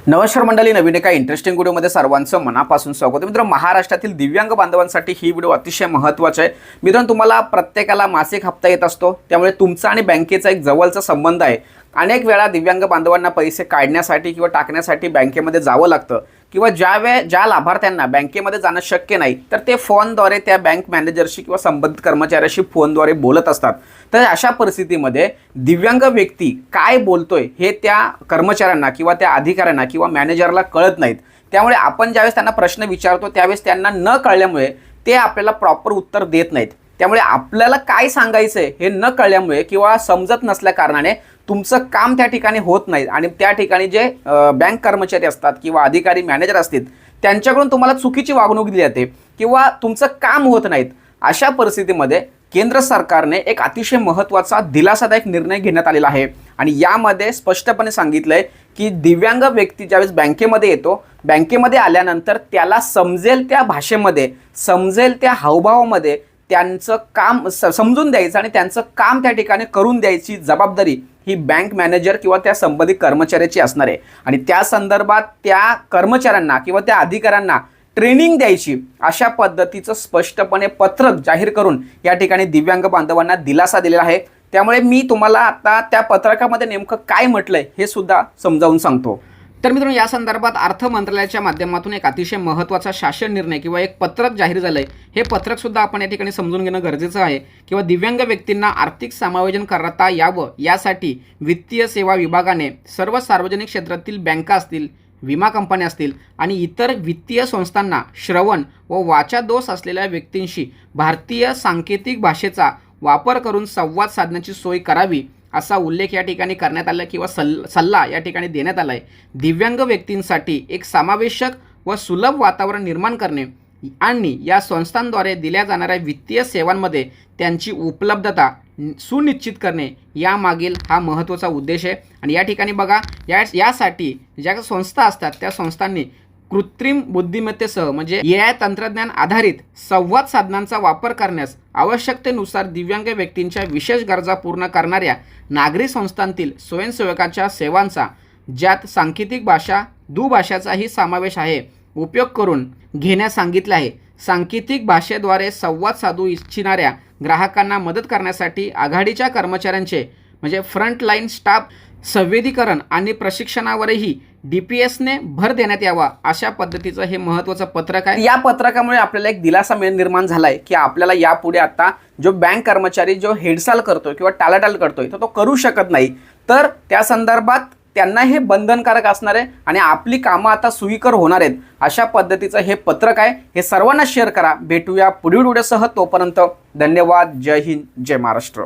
नमस्कार मंडळी, नवीन एका इंटरेस्टिंग व्हिडिओमध्ये सर्वांचं मनापासून स्वागत आहे। मित्रांनो, महाराष्ट्रातील दिव्यांग बांधवांसाठी ही व्हिडिओ अतिशय महत्त्वाचा आहे। मित्रांनो, तुम्हाला प्रत्येकाला मासिक हप्ता येत असतो, त्यामुळे तुमचा आणि बँकेचा एक जवळचा संबंध आहे। अनेक वेळा दिव्यांग बांधवांना पैसे काढण्यासाठी किंवा टाकण्यासाठी बँकेमध्ये जावं लागतं किंवा ज्या लाभार्थ्यांना बँकेमध्ये जाणं शक्य नाही तर ते फोनद्वारे त्या बँक मॅनेजरशी किंवा संबंधित कर्मचाऱ्याशी फोनद्वारे बोलत असतात। तर अशा परिस्थितीमध्ये दिव्यांग व्यक्ती काय बोलतोय हे त्या कर्मचाऱ्यांना किंवा त्या अधिकाऱ्यांना किंवा मॅनेजरला कळत नाहीत। त्यामुळे आपण ज्यावेळेस त्यांना प्रश्न विचारतो त्यावेळेस त्यांना न कळल्यामुळे ते आपल्याला प्रॉपर उत्तर देत नाहीत। त्यामुळे आपल्याला काय सांगायचंय हे न कळल्यामुळे किंवा समजत नसल्या कारणाने तुमचं काम त्या ठिकाणी होत नाही आणि त्या ठिकाणी जे बँक कर्मचारी असतात किंवा अधिकारी मॅनेजर असतील त्यांच्याकडून तुम्हाला चुकीची वागणूक दिली जाते किंवा तुमचं काम होत नाहीत। अशा परिस्थितीमध्ये केंद्र सरकारने एक अतिशय महत्त्वाचा दिलासादायक निर्णय घेण्यात आलेला आहे आणि यामध्ये स्पष्टपणे सांगितलंय की दिव्यांग व्यक्ती ज्यावेळेस बँकेमध्ये येतो, बँकेमध्ये आल्यानंतर त्याला समजेल त्या भाषेमध्ये, समजेल त्या हावभावामध्ये त्यांचं काम समजून द्यायचं आणि त्यांचं काम त्या ठिकाणी करून द्यायची जबाबदारी ही बँक मॅनेजर किंवा त्या संबंधित कर्मचाऱ्याची असणार आहे। आणि त्या संदर्भात त्या कर्मचाऱ्यांना किंवा त्या अधिकाऱ्यांना ट्रेनिंग द्यायची अशा पद्धतीचं स्पष्टपणे पत्रक जाहीर करून या ठिकाणी दिव्यांग बांधवांना दिलासा दिलेला आहे। त्यामुळे मी तुम्हाला आता त्या पत्रकामध्ये नेमकं काय म्हटलंय हे सुद्धा समजावून सांगतो। तर मित्रांनो, या संदर्भात अर्थ मंत्रालयाच्या माध्यमातून एक अतिशय महत्त्वाचा शासन निर्णय किंवा एक पत्रक जाहीर झालंय। हे पत्रक सुद्धा आपण या ठिकाणी समजून घेणं गरजेचं आहे किंवा दिव्यांग व्यक्तींना आर्थिक समायोजन करता यावं यासाठी वित्तीय सेवा विभागाने सर्व सार्वजनिक क्षेत्रातील बँका असतील, विमा कंपन्या असतील आणि इतर वित्तीय संस्थांना श्रवण व वाचा दोष असलेल्या व्यक्तींशी भारतीय सांकेतिक भाषेचा वापर करून संवाद साधण्याची सोय करावी असा उल्लेख या ठिकाणी करण्यात आला किंवा सल्ला या ठिकाणी देण्यात आला आहे। दिव्यांग व्यक्तींसाठी एक समावेशक व सुलभ वातावरण निर्माण करणे आणि या संस्थांद्वारे दिल्या जाणाऱ्या वित्तीय सेवांमध्ये त्यांची उपलब्धता सुनिश्चित करणे यामागील हा महत्त्वाचा उद्देश आहे। आणि या ठिकाणी बघा, यासाठी ज्या संस्था असतात त्या संस्थांनी कृत्रिम बुद्धिमत्तेसह म्हणजे AI तंत्रज्ञान आधारित संवाद साधनांचा वापर करण्यास आवश्यकतेनुसार दिव्यांग व्यक्तींच्या विशेष गरजा पूर्ण करणाऱ्या नागरी संस्थांतील स्वयंसेवकांच्या सेवांचा, ज्यात सांकेतिक भाषा दुभाषाचाही समावेश आहे, उपयोग करून घेण्यास सांगितले आहे। सांकेतिक भाषेद्वारे संवाद साधू इच्छिणाऱ्या ग्राहकांना मदत करण्यासाठी आघाडीच्या कर्मचाऱ्यांचे म्हणजे फ्रंटलाईन स्टाफ संवेदीकरण आणि प्रशिक्षणावरही DPSने भर देण्यात यावा अशा पद्धतीचं हे महत्त्वाचं पत्रक आहे। या पत्रकामुळे आपल्याला एक दिलासा निर्माण झालाय की आपल्याला यापुढे आता जो बँक कर्मचारी जो हेडसाल करतोय किंवा टाळाटाळ करतोय तो करू शकत नाही, तर त्या संदर्भात त्यांना हे बंधनकारक असणार आहे आणि आपली कामं आता सुईकर होणार आहेत अशा पद्धतीचं हे पत्रक आहे। हे सर्वांना शेअर करा। भेटूया पुढील व्हिडिओसह, तोपर्यंत धन्यवाद। जय हिंद, जय महाराष्ट्र।